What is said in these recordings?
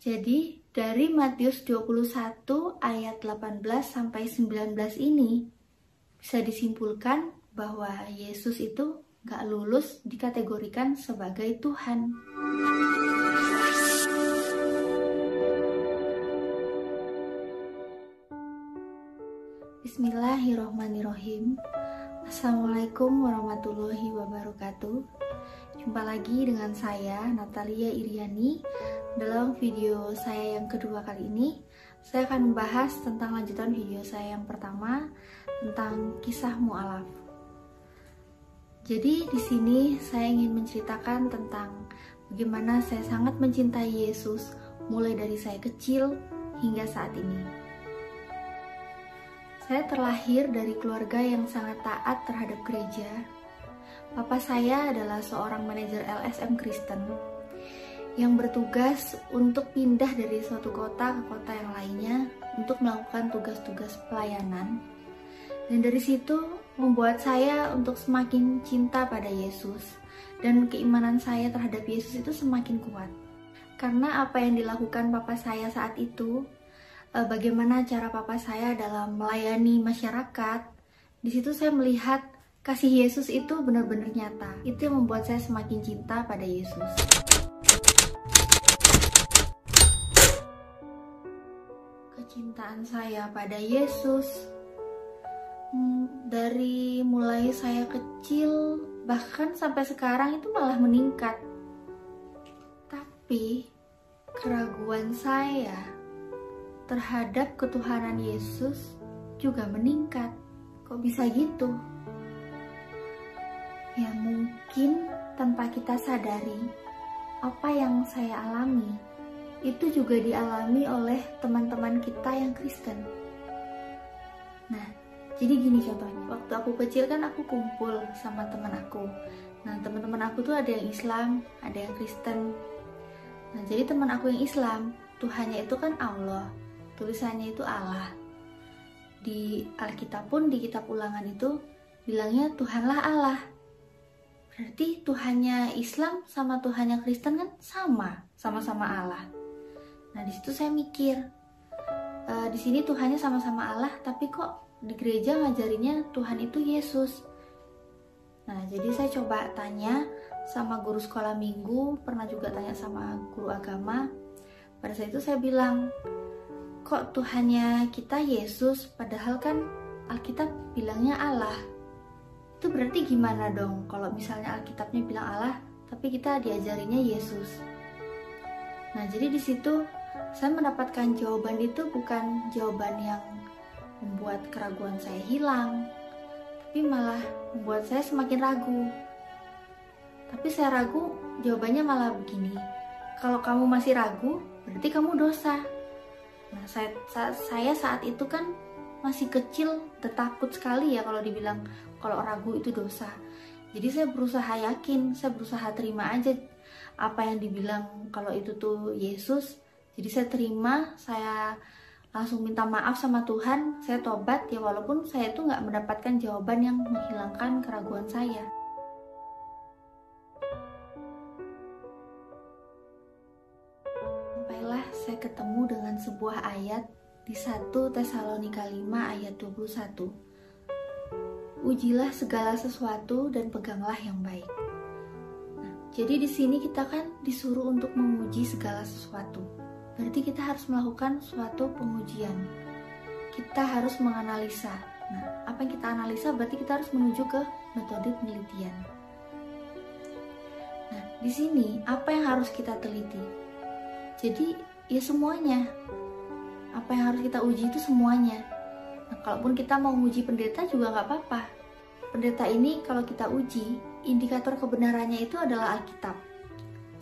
Jadi dari Matius 21 ayat 18 sampai 19 ini bisa disimpulkan bahwa Yesus itu gak lulus dikategorikan sebagai Tuhan. Bismillahirrohmanirrohim. Assalamualaikum warahmatullahi wabarakatuh. Jumpa lagi dengan saya, Natalia Iriani. Dalam video saya yang kedua kali ini, saya akan membahas tentang lanjutan video saya yang pertama tentang kisah mu'alaf. Jadi di sini saya ingin menceritakan tentang bagaimana saya sangat mencintai Yesus mulai dari saya kecil hingga saat ini. Saya terlahir dari keluarga yang sangat taat terhadap gereja. Papa saya adalah seorang manajer LSM Kristen yang bertugas untuk pindah dari suatu kota ke kota yang lainnya untuk melakukan tugas-tugas pelayanan. Dan dari situ membuat saya untuk semakin cinta pada Yesus, dan keimanan saya terhadap Yesus itu semakin kuat. Karena apa yang dilakukan papa saya saat itu, bagaimana cara papa saya dalam melayani masyarakat, di situ saya melihat kasih Yesus itu benar-benar nyata. Itu yang membuat saya semakin cinta pada Yesus. Kecintaan saya pada Yesus dari mulai saya kecil bahkan sampai sekarang itu malah meningkat. Tapi keraguan saya terhadap ketuhanan Yesus juga meningkat. Kok bisa gitu? Ya mungkin tanpa kita sadari, apa yang saya alami itu juga dialami oleh teman-teman kita yang Kristen. Nah, jadi gini contohnya, waktu aku kecil kan aku kumpul sama teman aku. Nah, teman-teman aku tuh ada yang Islam, ada yang Kristen. Nah, jadi teman aku yang Islam, Tuhannya itu kan Allah, tulisannya itu Allah. Di Alkitab pun, di kitab Ulangan itu bilangnya Tuhanlah Allah. Berarti Tuhannya Islam sama Tuhannya Kristen kan sama-sama Allah. Nah, di situ saya mikir, di sini Tuhannya sama-sama Allah, tapi kok di gereja ngajarinnya Tuhan itu Yesus. Nah, jadi saya coba tanya sama guru sekolah minggu, pernah juga tanya sama guru agama. Pada saat itu saya bilang, kok Tuhannya kita Yesus, padahal kan Alkitab bilangnya Allah. Itu berarti gimana dong kalau misalnya Alkitabnya bilang Allah, tapi kita diajarinnya Yesus. Nah, jadi di situ saya mendapatkan jawaban itu bukan jawaban yang membuat keraguan saya hilang, tapi malah membuat saya semakin ragu. Tapi saya ragu, jawabannya malah begini, kalau kamu masih ragu, berarti kamu dosa. Nah, saya saat itu kan masih kecil, takut sekali ya kalau dibilang kalau ragu itu dosa. Jadi saya berusaha yakin, saya berusaha terima aja apa yang dibilang kalau itu tuh Yesus. Jadi saya terima, saya langsung minta maaf sama Tuhan, saya tobat ya, walaupun saya itu nggak mendapatkan jawaban yang menghilangkan keraguan saya. Sampailah saya ketemu dengan sebuah ayat di 1 Tesalonika 5 ayat 21. Ujilah segala sesuatu dan peganglah yang baik. Nah, jadi di sini kita kan disuruh untuk menguji segala sesuatu. Berarti kita harus melakukan suatu pengujian. Kita harus menganalisa. Nah, apa yang kita analisa berarti kita harus menuju ke metode penelitian. Nah, di sini apa yang harus kita teliti? Jadi ya semuanya. Apa yang harus kita uji itu semuanya. Nah, kalaupun kita mau uji pendeta juga nggak apa-apa. Pendeta ini kalau kita uji, indikator kebenarannya itu adalah Alkitab.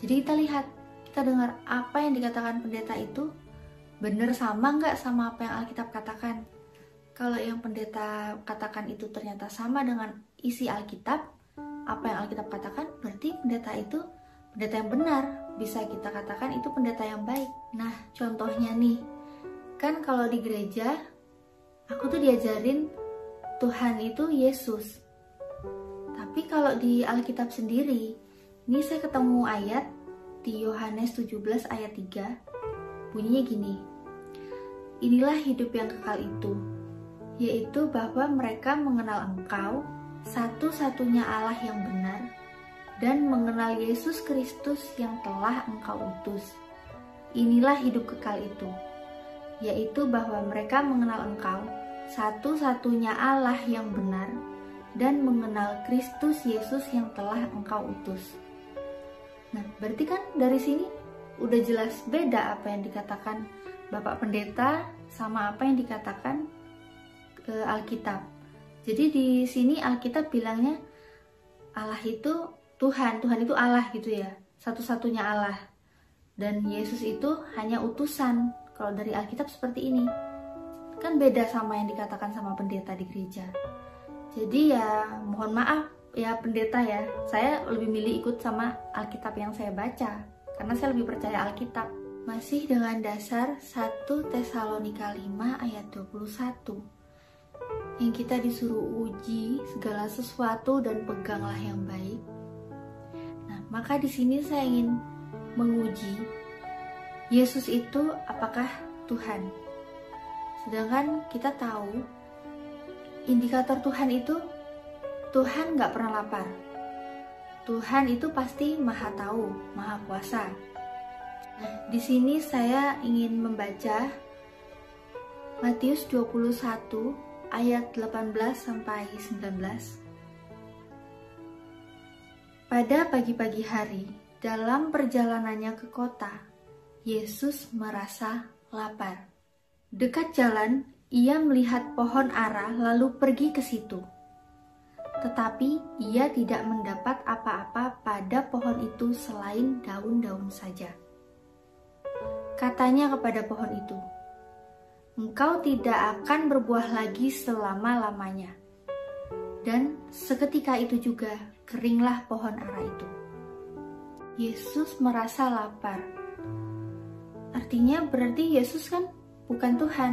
Jadi kita lihat, kita dengar apa yang dikatakan pendeta itu benar sama nggak sama apa yang Alkitab katakan. Kalau yang pendeta katakan itu ternyata sama dengan isi Alkitab, apa yang Alkitab katakan, berarti pendeta itu pendeta yang benar. Bisa kita katakan itu pendeta yang baik. Nah, contohnya nih, kan kalau di gereja, aku tuh diajarin Tuhan itu Yesus. Tapi kalau di Alkitab sendiri, ini saya ketemu ayat di Yohanes 17 ayat 3. Bunyinya gini, inilah hidup yang kekal itu, yaitu bahwa mereka mengenal Engkau, satu-satunya Allah yang benar, dan mengenal Yesus Kristus yang telah Engkau utus. Inilah hidup kekal itu, yaitu bahwa mereka mengenal Engkau, satu-satunya Allah yang benar, dan mengenal Kristus Yesus yang telah Engkau utus. Nah, berarti kan dari sini udah jelas beda apa yang dikatakan Bapak Pendeta sama apa yang dikatakan Alkitab. Jadi di sini Alkitab bilangnya Allah itu Tuhan, Tuhan itu Allah gitu ya, satu-satunya Allah. Dan Yesus itu hanya utusan. Kalau dari Alkitab seperti ini. Kan beda sama yang dikatakan sama pendeta di gereja. Jadi ya mohon maaf ya pendeta ya, saya lebih milih ikut sama Alkitab yang saya baca, karena saya lebih percaya Alkitab. Masih dengan dasar 1 Tesalonika 5 ayat 21, yang kita disuruh uji segala sesuatu dan peganglah yang baik. Nah, maka di sini saya ingin menguji Yesus itu apakah Tuhan. Sedangkan kita tahu indikator Tuhan itu, Tuhan gak pernah lapar. Tuhan itu pasti maha tahu, maha kuasa. Nah, di sini saya ingin membaca Matius 21 ayat 18 sampai 19. Pada pagi-pagi hari, dalam perjalanannya ke kota, Yesus merasa lapar. Dekat jalan, ia melihat pohon ara lalu pergi ke situ. Tetapi ia tidak mendapat apa-apa pada pohon itu selain daun-daun saja. Katanya kepada pohon itu, "Engkau tidak akan berbuah lagi selama-lamanya." Dan seketika itu juga keringlah pohon ara itu. Yesus merasa lapar. Artinya berarti Yesus kan bukan Tuhan,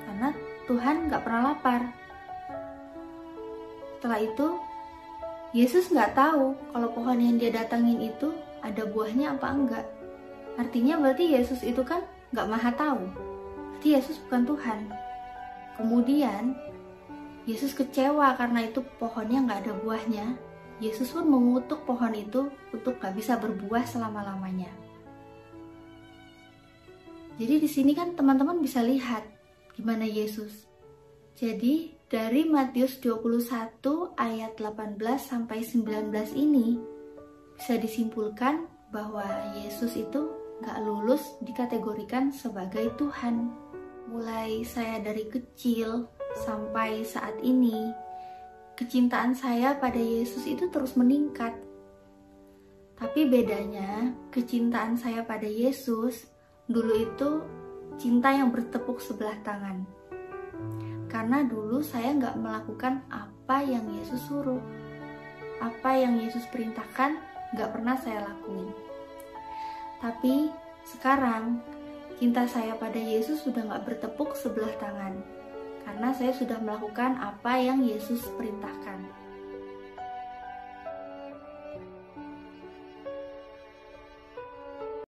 karena Tuhan gak pernah lapar. Setelah itu, Yesus gak tahu kalau pohon yang dia datangin itu ada buahnya apa enggak. Artinya berarti Yesus itu kan gak maha tahu. Berarti Yesus bukan Tuhan. Kemudian, Yesus kecewa karena itu pohonnya gak ada buahnya. Yesus pun mengutuk pohon itu untuk gak bisa berbuah selama-lamanya. Jadi di sini kan teman-teman bisa lihat gimana Yesus. Jadi dari Matius 21 ayat 18 sampai 19 ini bisa disimpulkan bahwa Yesus itu gak lulus dikategorikan sebagai Tuhan. Mulai saya dari kecil sampai saat ini, kecintaan saya pada Yesus itu terus meningkat. Tapi bedanya, kecintaan saya pada Yesus dulu itu cinta yang bertepuk sebelah tangan. Karena dulu saya nggak melakukan apa yang Yesus suruh. Apa yang Yesus perintahkan nggak pernah saya lakuin. Tapi sekarang cinta saya pada Yesus sudah nggak bertepuk sebelah tangan. Karena saya sudah melakukan apa yang Yesus perintahkan.